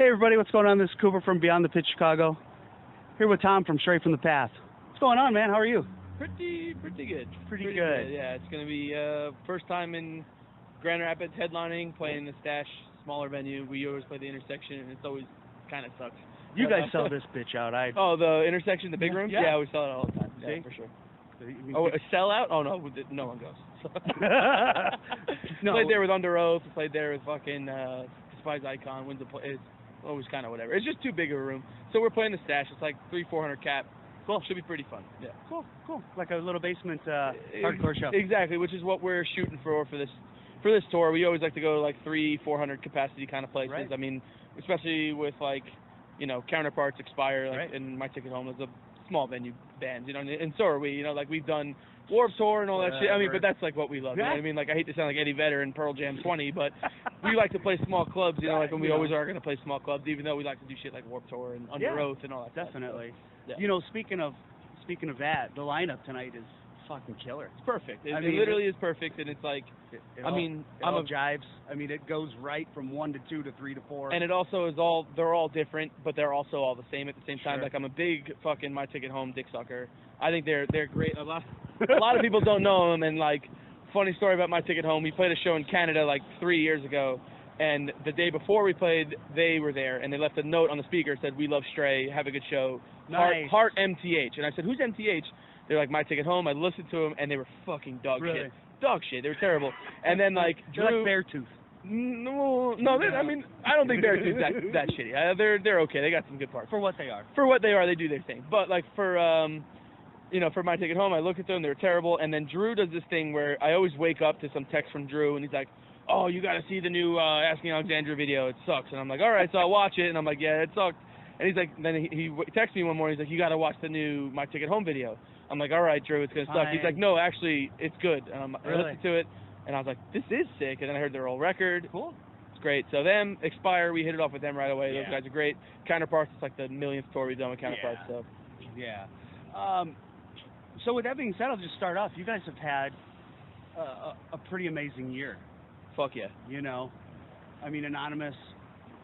Hey everybody, what's going on? This is Cooper from Beyond the Pitch Chicago. Here with Tom from Straight from the Path. What's going on, man? How are you? Pretty good. Pretty good. Yeah, it's gonna be first time in Grand Rapids headlining, playing the Stash, smaller venue. We always play the Intersection, and it's always kind of sucks. You guys sell this bitch out. Oh, the Intersection, the big room? Yeah. We sell it all the time. See? Yeah, for sure. Oh, a sellout? Oh no, no one goes. No. Played there with Under Oath. Played there with fucking Despise Icon. Wins the play. It's always kind of whatever. It's just too big of a room. So we're playing the Stash. It's like 300-400 cap. Cool. Should be pretty fun. Yeah. Cool. Like a little basement hardcore show. Exactly, which is what we're shooting for this tour. We always like to go to like 300-400 capacity kind of places. Right. I mean, especially with like, Counterparts, Expire, like, Right. and My Ticket Home is a small venue band, and so are we. Like we've done Warped Tour and all that shit. I mean, but that's like what we love. You know what I mean? Like I hate to sound like Eddie Vedder and Pearl Jam 20, but we like to play small clubs. Like when we always are going to play small clubs, even though we like to do shit like Warped Tour and Under Oath and all that. Definitely. Stuff. Yeah. Speaking of that, the lineup tonight is fucking killer. It's perfect. It mean, literally is perfect, and it's like, it all jives. I mean, it goes right from 1 to 2 to 3 to 4. And it also is they're all different, but they're also all the same at the same time. Sure. Like I'm a big fucking My Ticket Home dick sucker. I think they're great. A lot of people don't know them, and like, funny story about My Ticket Home. We played a show in Canada like 3 years ago, and the day before we played, they were there, and they left a note on the speaker that said, "We love Stray, have a good show. Nice. Heart MTH." And I said, "Who's MTH?" They're like, My Ticket Home. I listened to them, and they were fucking dog shit. Dog shit. They were terrible. And then like Drew, like Beartooth. No. I mean, I don't think Beartooth's that shitty. They're okay. They got some good parts For what they are. For what they are, they do their thing. But like for for My Ticket Home, I look at them. They're terrible. And then Drew does this thing where I always wake up to some text from Drew, and he's like, "Oh, you got to see the new Asking Alexandria video. It sucks." And I'm like, "All right," so I'll watch it. And I'm like, "Yeah, it sucked." And he's like, then he texts me one morning. He's like, "You got to watch the new My Ticket Home video." I'm like, "All right, Drew, it's gonna suck." He's like, "No, actually, it's good." And I listened to it, and I was like, "This is sick." And then I heard their old record. Cool. It's great. So them, Expire, we hit it off with them right away. Yeah. Those guys are great. Counterparts, it's like the millionth tour we've done with Counterparts. Yeah. So. Yeah. So with that being said, I'll just start off. You guys have had a pretty amazing year. Fuck yeah. I mean, Anonymous.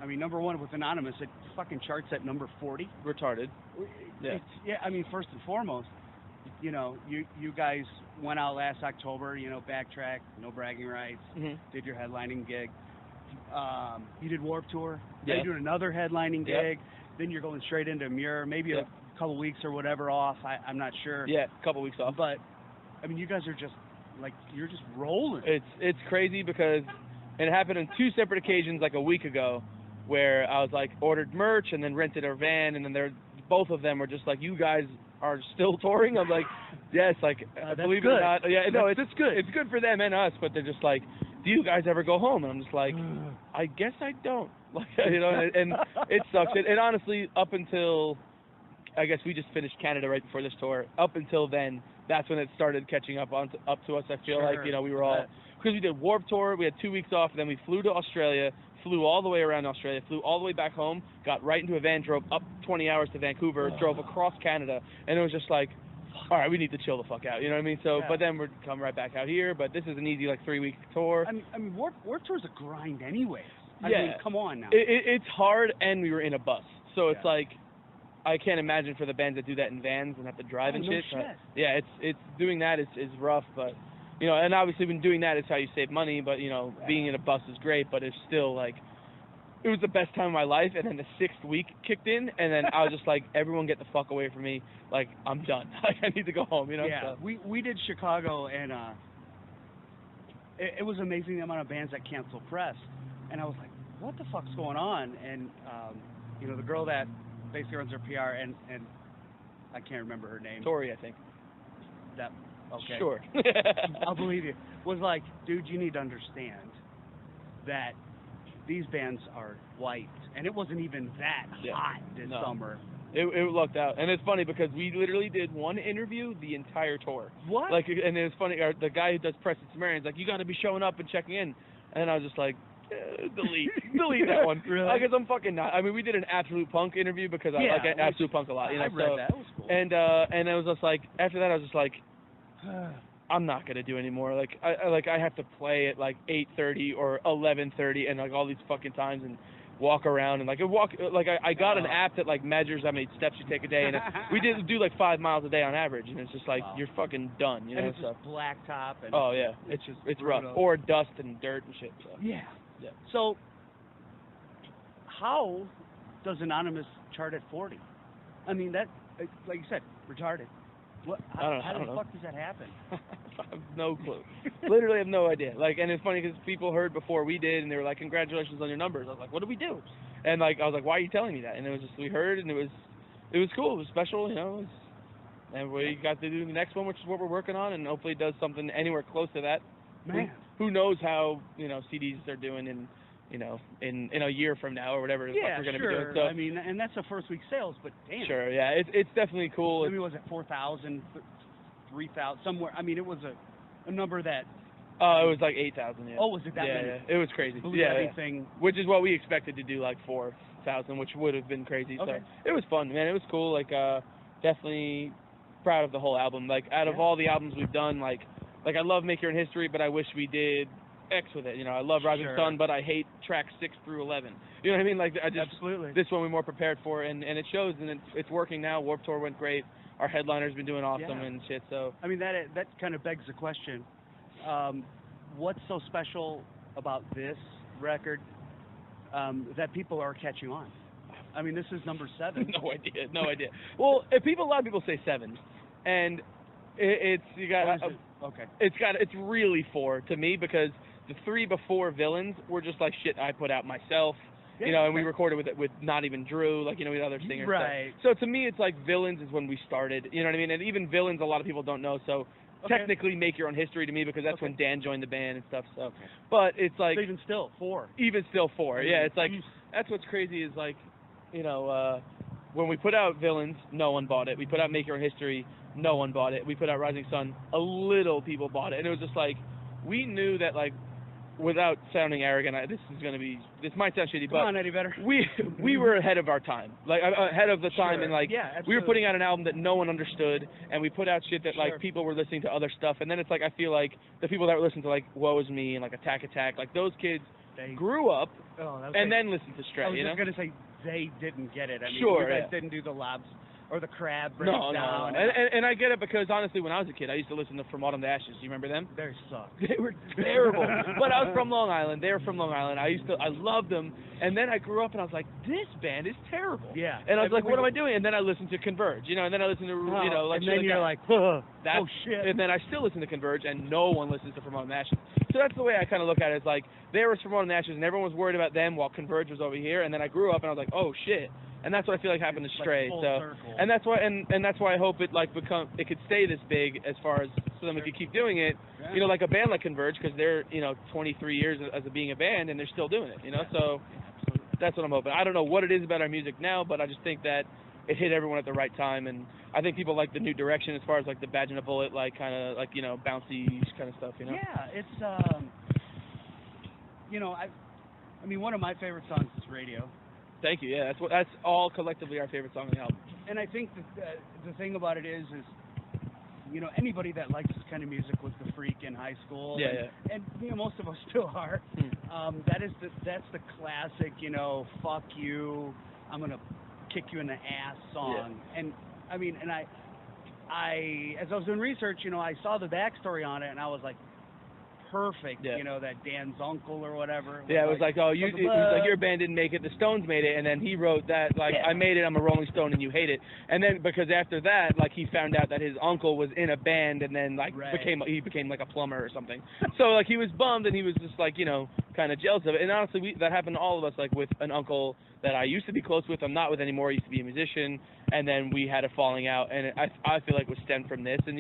I mean, number one with Anonymous, it fucking charts at number 40. Retarded. Yeah. I mean, first and foremost, you guys went out last October, Backtrack, no bragging rights, did your headlining gig. You did Warped Tour. Yeah. You did another headlining gig. Then you're going straight into Muir, maybe a couple weeks or whatever off. I'm not sure. Yeah, a couple weeks off. But, I mean, you guys are just, like, you're just rolling. It's crazy because it happened on 2 separate occasions like a week ago where I was like ordered merch and then rented a van, and then both of them were just like, "You guys are still touring?" I'm like, "Yes," like believe it or not. Yeah, no, it's good. It's good for them and us, but they're just like, "Do you guys ever go home?" And I'm just like, "I guess I don't." Like, and it sucks. And honestly, up until I guess we just finished Canada right before this tour. Up until then, that's when it started catching up to us. I feel like we were all, because we did Warped Tour. We had 2 weeks off, and then we flew to Australia. Flew all the way around Australia, flew all the way back home, got right into a van, drove up 20 hours to Vancouver, drove across Canada, and it was just like, all right, we need to chill the fuck out, you know what I mean? So, but then we're coming right back out here, but this is an easy, like, 3-week tour. I mean, Warped Tour's a grind anyway. I Yeah. mean, come on now. It's hard, and we were in a bus, so it's like, I can't imagine for the bands that do that in vans and have to drive and shit. Shit. Yeah, it's doing that is rough, but... and obviously when doing that is how you save money, but, being in a bus is great, but it's still, like, it was the best time of my life, and then the 6th week kicked in, and then I was just like, everyone get the fuck away from me. Like, I'm done. Like, I need to go home, Yeah, so. we did Chicago, and it was amazing the amount of bands that canceled press, and I was like, what the fuck's going on? And, the girl that basically runs her PR, and I can't remember her name. Tori, I think. Okay. Sure. I'll believe you. Was like, dude, you need to understand that these bands are wiped, and it wasn't even that hot this summer. It lucked out, and it's funny because we literally did one interview the entire tour. What? Like, and it was funny. The guy who does press at Sumerian's like, "You got to be showing up and checking in," and I was just like, delete that one. Really? I guess I'm fucking not. I mean, we did an Absolute Punk interview because I like Absolute Punk a lot. I read that. It was cool. And it was just like, after that, I was just like, I'm not gonna do anymore. Like I have to play at like 8:30 or 11:30 and like all these fucking times, and walk around and like I got an app that like measures how many steps you take a day, and we did do like 5 miles a day on average, and it's just like you're fucking done, you know. And it's just blacktop. And oh yeah, it's rough, or dust and dirt and shit. So. Yeah. So how does Anonymous chart at 40? I mean, that, like you said, retarded. What? How the fuck does that happen? I have no clue. Literally have no idea. Like, and it's funny because people heard before we did, and they were like, "Congratulations on your numbers." I was like, "What do we do?" And like, I was like, "Why are you telling me that?" And it was just we heard, and it was cool. It was special, you know. And we got to do the next one, which is what we're working on, and hopefully it does something anywhere close to that. Man, who knows how CDs are doing in a year from now or whatever the fuck we're gonna be doing. So, I mean, and that's the first week sales, but damn. Sure, yeah, it's definitely cool. I mean, was it 4,000, 3,000, somewhere? I mean, it was a number that. It was like 8,000. Yeah. Oh, was it that many? Yeah, it was crazy. Anything. Which is what we expected to do, like 4,000, which would have been crazy. Okay. So it was fun, man. It was cool. Like, definitely proud of the whole album. Like, out of all the albums we've done, like I love Make Your Own History, but I wish we did X with it. You know, I love Rising Sun, but I hate tracks 6 through 11. You know what I mean? Like, absolutely. This one we're more prepared for, and it shows, and it's working now. Warped Tour went great. Our headliner's been doing awesome and shit. So I mean, that kind of begs the question: what's so special about this record that people are catching on? I mean, this is number 7. No idea. Well, a lot of people say 7, and it's really 4 to me, because the 3 before Villains were just like shit I put out myself, and we recorded with not even Drew, like, with other singers. Right. So to me, it's like Villains is when we started, you know what I mean? And even Villains, a lot of people don't know, so technically Make Your Own History to me, because that's when Dan joined the band and stuff, so. But it's like. So even still 4. Even still 4, yeah, it's like, that's what's crazy is like, when we put out Villains, no one bought it. We put out Make Your Own History, no one bought it. We put out Rising Sun, a little people bought it. And it was just like, we knew that, like, without sounding arrogant, this might sound shitty, but come on, Eddie Vedder. we were ahead of our time, like ahead of the time, and like we were putting out an album that no one understood, and we put out shit that like people were listening to other stuff, and then it's like I feel like the people that were listening to like Woe Is Me and like Attack, like those kids grew up and then listened to Stray. I was just gonna say they didn't get it. I mean, you guys didn't do the lobs or the crab breakdown. No. And I get it, because honestly, when I was a kid, I used to listen to From Autumn to Ashes. Do you remember them? They sucked. They were terrible. But I was from Long Island. They were from Long Island. I loved them. And then I grew up and I was like, this band is terrible. Yeah. And I was like, what am I doing? And then I listened to Converge, and then I listened to, like, and then you're like, oh shit. And then I still listen to Converge, and no one listens to From Autumn to Ashes. So that's the way I kind of look at it. It's like, there was From Autumn to Ashes, and everyone was worried about them while Converge was over here. And then I grew up and I was like, oh shit. And that's what I feel like happened to Stray. Like so, circle. and that's why, and that's why I hope it it could stay this big, as far as, so then we could keep doing it. Yeah. Like a band like Converge, because they're 23 years as being a band, and they're still doing it. So that's what I'm hoping. I don't know what it is about our music now, but I just think that it hit everyone at the right time, and I think people like the new direction as far as like the Badge and a Bullet, like kind of like bouncy kind of stuff. Yeah, it's I mean, one of my favorite songs is Radio. Thank you. Yeah, that's all collectively our favorite song on the album. And I think that the thing about it is anybody that likes this kind of music was the freak in high school. And most of us still are. That's the classic, fuck you, I'm gonna kick you in the ass song. Yeah. And I mean, and I as I was doing research, I saw the backstory on it, and I was like, perfect, that Dan's uncle or whatever. It was like, oh, it was like your band didn't make it, the Stones made it, and then he wrote that, like, I made it, I'm a Rolling Stone, and you hate it. And then, because after that, like, he found out that his uncle was in a band, and then, like, he became, like, a plumber or something. So, like, he was bummed, and he was just, like, kind of jealous of it. And honestly, that happened to all of us, like, with an uncle that I used to be close with, I'm not with anymore, I used to be a musician, and then we had a falling out, and I feel like it was stemmed from this. And,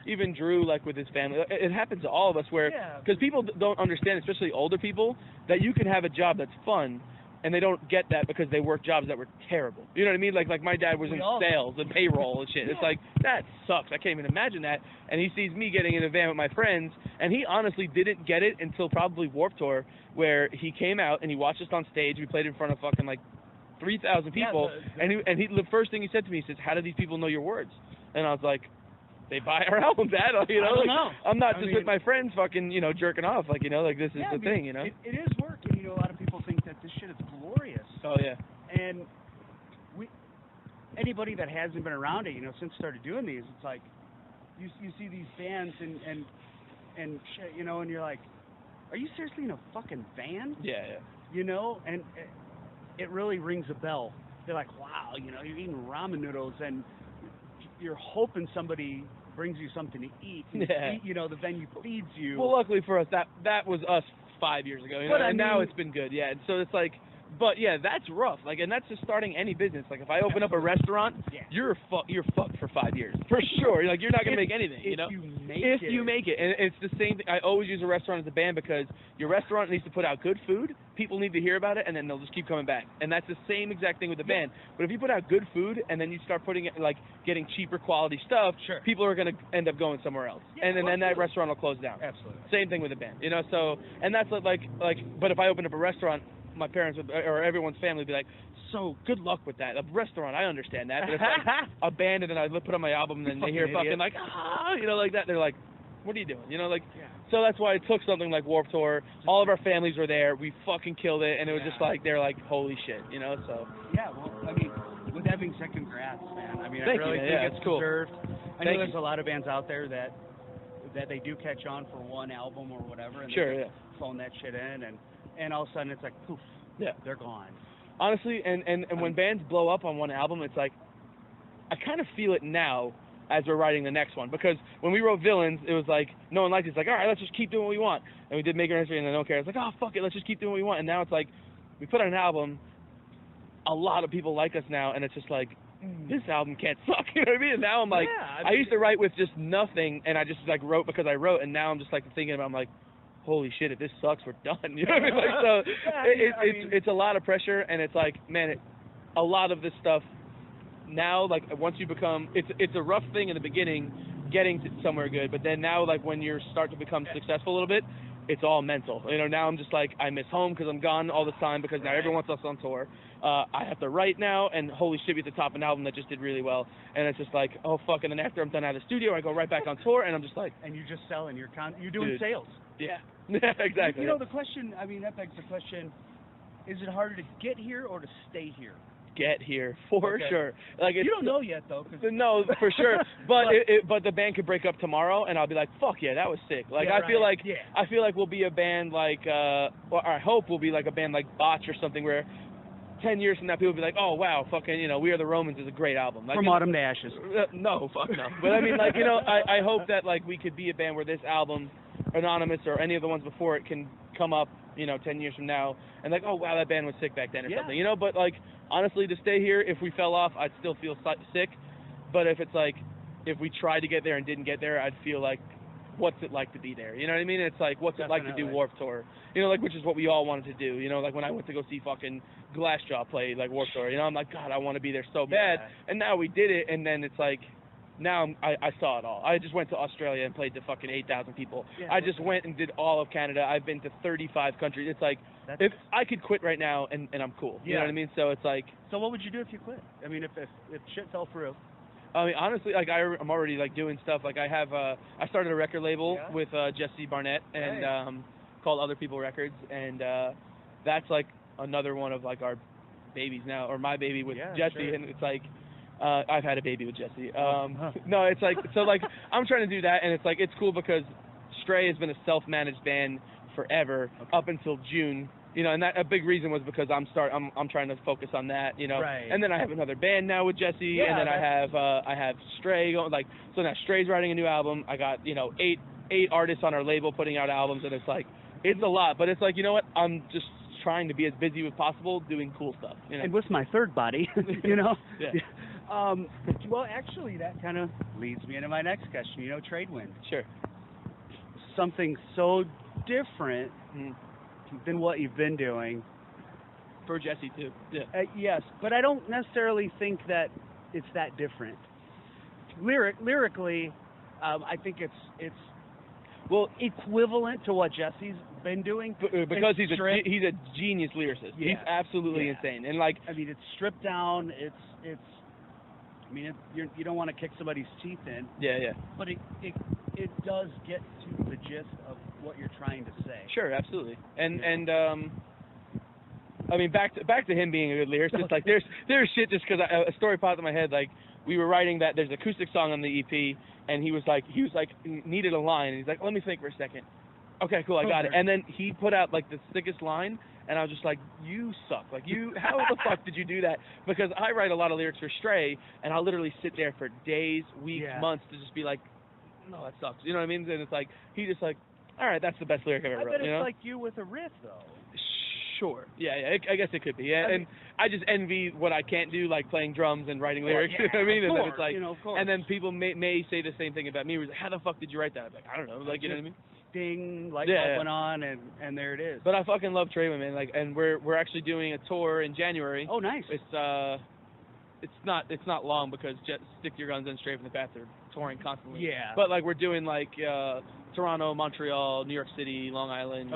even Drew, like, with his family, it happens to all of us where, because people don't understand, especially older people, that you can have a job that's fun, and they don't get that because they work jobs that were terrible. You know what I mean? Like my dad was in sales and payroll and shit. It's like, that sucks. I can't even imagine that. And he sees me getting in a van with my friends, and he honestly didn't get it until probably Warped Tour, where he came out and he watched us on stage. We played in front of fucking like 3,000 people, and the first thing he said to me, he says, how do these people know your words? And I was like, they buy our album, Dad. I don't know. I'm not just with my friends fucking, jerking off. Like, like this is the thing, It is work, and, a lot of people think that this shit is glorious. Oh yeah. And anybody that hasn't been around it, since started doing these, it's like you see these bands and shit, and you're like, are you seriously in a fucking van? Yeah. And it really rings a bell. They're like, wow, you're eating ramen noodles and you're hoping somebody brings you something to eat. The venue feeds you. Well, luckily for us, that was us 5 years ago, and now it's been good. Yeah, and so it's like, but yeah, that's rough. Like, and that's just starting any business. Like, if I open up a restaurant, you're fucked for 5 years for sure. Like, you're not gonna make anything. If you make it, and it's the same thing. I always use a restaurant as a band because your restaurant needs to put out good food. People need to hear about it, and then they'll just keep coming back. And that's the same exact thing with the band. But if you put out good food and then you start putting it, like, getting cheaper quality stuff, people are gonna end up going somewhere else, and then that restaurant will close down. Absolutely. Same thing with the band. So, and that's like. But if I opened up a restaurant, my parents would, or everyone's family would be like, so good luck with that. A restaurant, I understand that. But if like a band, and then I put on my album, and then they hear fucking like, like that, they're like, what are you doing? So that's why it took something like Warped Tour. All of our families were there. We fucking killed it, and it was just like, they're like, holy shit, so. Yeah, well, I mean, with that being said, congrats, man. I mean, I really think it's cool. deserved. I know there's a lot of bands out there that they do catch on for one album or whatever, and they phone that shit in, and all of a sudden it's like, poof, they're gone. Honestly, and when bands blow up on one album, it's like, I kind of feel it now as we're writing the next one, because when we wrote Villains, it was like, no one liked it. It's like, all right, let's just keep doing what we want. And we did Maker History, and I don't care. It's like, oh, fuck it, let's just keep doing what we want. And now it's like, we put out an album, a lot of people like us now, and it's just like, this album can't suck, you know what I mean? And now I'm like, I used to write with just nothing, and I just like wrote because I wrote, and now I'm just like thinking about, I'm like, holy shit, if this sucks, we're done. You know what I mean? Like, so it's a lot of pressure, and it's like, man, a lot of this stuff now, like once you become, it's a rough thing in the beginning, getting to somewhere good, but then now, like when you start to become successful a little bit, it's all mental. Now I'm just like, I miss home because I'm gone all the time because now everyone wants us on tour. I have to write now, and holy shit, we have to top an album that just did really well. And it's just like, oh fuck, and then after I'm done out of the studio, I go right back on tour, and I'm just like... And you're just selling, you're doing sales. Yeah. Yeah, exactly. The question, I mean, that begs the question, is it harder to get here or to stay here? Get here, for sure. Like, you don't know yet, though. No, for sure. But but the band could break up tomorrow, and I'll be like, fuck yeah, that was sick. Like, I feel like we'll be a band like, or I hope we'll be like a band like Botch or something, where 10 years from now, people will be like, oh, wow, fucking, We Are the Romans is a great album. Like, From Autumn to Ashes. No, fuck no. But I mean, like, I hope that, like, we could be a band where this album, Anonymous, or any of the ones before it can come up, 10 years from now, and like, oh, wow, that band was sick back then or something, But, like, honestly, to stay here, if we fell off, I'd still feel sick. But if it's like, if we tried to get there and didn't get there, I'd feel like, what's it like to be there? You know what I mean? It's like, what's it like to do Warped Tour? Like, which is what we all wanted to do. Like when I went to go see fucking Glassjaw play, like Warped Tour, I'm like, God, I want to be there so bad. And now we did it, and then it's like, now I saw it all. I just went to Australia and played to fucking 8,000 people. Yeah, I just went and did all of Canada. I've been to 35 countries. It's like, if I could quit right now and I'm cool. You know what I mean? So it's like... So what would you do if you quit? I mean, if shit fell through? I mean, honestly, like, I'm already, like, doing stuff. Like, I have, I started a record label with Jesse Barnett and called Other People Records. And that's, like, another one of, like, our babies now, or my baby with Jesse. And it's like... I've had a baby with Jesse. No, it's like, so like, I'm trying to do that, and it's like, it's cool because Stray has been a self-managed band forever, up until June, and that a big reason was because I'm trying to focus on that, and then I have another band now with Jesse, and then I have Stray going, like, so now Stray's writing a new album. I got, 8 artists on our label putting out albums, and it's like, it's a lot, but it's like, you know what, I'm just trying to be as busy as possible doing cool stuff, And what's my third body, Well, actually, that kind of leads me into my next question. Tradewind. Sure. Something so different than what you've been doing. For Jesse, too. Yeah. Yes, but I don't necessarily think that it's that different. Lyrically, I think it's equivalent to what Jesse's been doing. Because he's a genius lyricist. Yeah. He's absolutely insane. And like, I mean, it's stripped down. It's. I mean, you don't want to kick somebody's teeth in. Yeah. But it does get to the gist of what you're trying to say. Sure, absolutely. And I mean, back to him being a good lyricist. Like, there's shit just because a story popped in my head. Like, we were writing that. There's an acoustic song on the EP, and he was like, needed a line, and he's like, let me think for a second. Okay, cool, I got it. And then he put out like the sickest line, and I was just like, you suck. Like, how the fuck did you do that? Because I write a lot of lyrics for Stray, and I'll literally sit there for days, weeks, months to just be like, no, that sucks. You know what I mean? And it's like, he just like, all right, that's the best lyric I've ever wrote. I bet it's like you with a riff, though. Sure. Yeah, I guess it could be. Yeah, and I just envy what I can't do, like playing drums and writing lyrics. Yeah, you know what I mean? And then it's like, of course. And then people may say the same thing about me. Like, how the fuck did you write that? I'm like, I don't know. Like, you know what I mean? Ding, light bulb went on, and there it is. But I fucking love Treywin, man. Like, and we're actually doing a tour in January. Oh, nice. It's not long because Stick to Your Guns and Stray from the Path are touring constantly. Yeah. But like we're doing like Toronto, Montreal, New York City, Long Island,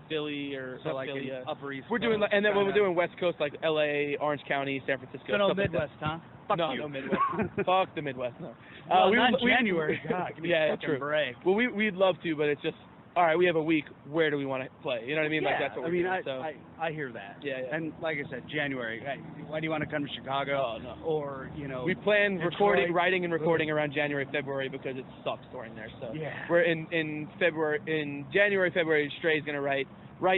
Philly, or so like Philly, Upper East. We're doing and then when we're doing West Coast, like LA, Orange County, San Francisco. So no Midwest, huh? Fuck no, you. No Midwest. Fuck the Midwest. No. Well, not January. God, give me a fucking true. break. Well, we'd love to, but it's just. All right, we have a week. Where do we want to play? You know what I mean? Yeah, like that's what we're doing. So. I hear that. Yeah. And like I said, January. Why do you want to come to Chicago? Oh, no. Or we plan writing and recording around January, February because it sucks touring there. So we're in January, February. Stray's gonna write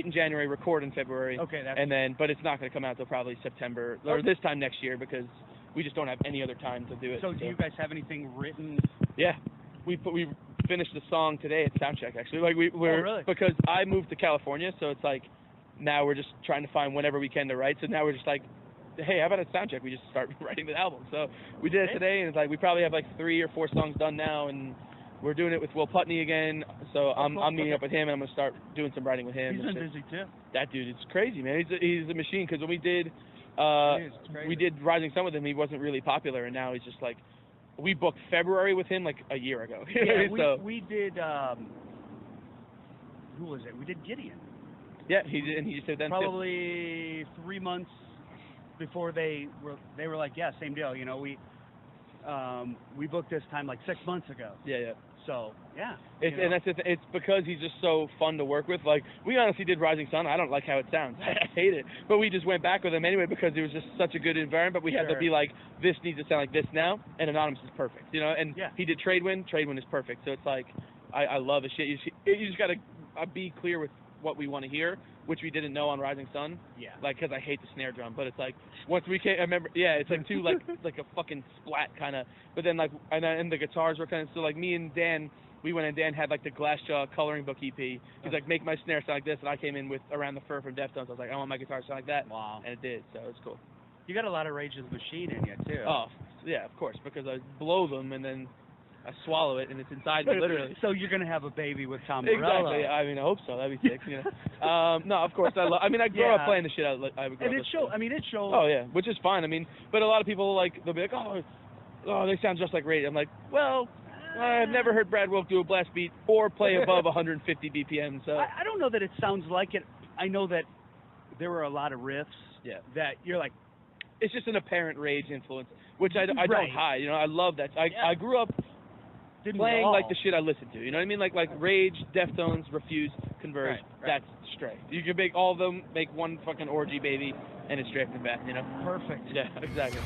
in January, record in February. Okay. But it's not gonna come out till probably September or this time next year because we just don't have any other time to do it. So do you guys have anything written? Yeah. We finished the song today at soundcheck actually. Like we're really? Because I moved to California, so it's like now we're just trying to find whenever we can to write. So now we're just like, hey, how about a soundcheck? We just start writing the album. So we did it today, and it's like we probably have like 3 or 4 songs done now, and we're doing it with Will Putney again. So I'm meeting up with him, and I'm gonna start doing some writing with him. He's been busy too. That dude is crazy, man. He's a machine. Because when we did Rising Sun with him, he wasn't really popular, and now he's just like. We booked February with him like a year ago. Yeah, we did. Who was it? We did Gideon. Yeah, he did, and he just said then probably 3 months before they were like, yeah, same deal. You know, we booked this time like 6 months ago. Yeah. So yeah, and that's it's because he's just so fun to work with. Like we honestly did Rising Sun. I don't like how it sounds. I hate it. But we just went back with him anyway because it was just such a good environment. But we had to be like, this needs to sound like this now, and Anonymous is perfect, you know. And he did Treywin. Treywin is perfect. So it's like I love his shit. You just gotta be clear with what we want to hear, which we didn't know on Rising Sun. Yeah. Like because I hate the snare drum, but it's like once we came, I remember. Yeah, it's like too like a fucking splat kind of. But then like and the guitars were kind of so like me and Dan. We went and Dan had like the Glassjaw coloring book EP. He's like, make my snare sound like this, and I came in with Around the Fur from Deftones. I was like, I want my guitar to sound like that. Wow. And it did, so it's cool. You got a lot of Rage Against the Machine in you too. Oh, yeah, of course, because I blow them and then I swallow it and it's inside me literally. So you're gonna have a baby with Tom Morello. Exactly. I mean, I hope so. That'd be sick. You know. No, of course I grew up playing the shit out. And it shows. I mean, it shows. Oh yeah, which is fine. I mean, but a lot of people they'll be like, oh, they sound just like Rage. I'm like, well. I've never heard Brad Wilk do a blast beat or play above 150 BPM. So I don't know that it sounds like it. I know that there were a lot of riffs that you're like, it's just an apparent Rage influence, which I don't hide. You know, I love that. I grew up playing like the shit I listened to. You know what I mean? Like Rage, Deftones, Refuse, Converge. That's Stray. You can make all of them, make one fucking orgy baby, and it's Stray from the Path. You know? Perfect. Yeah, exactly.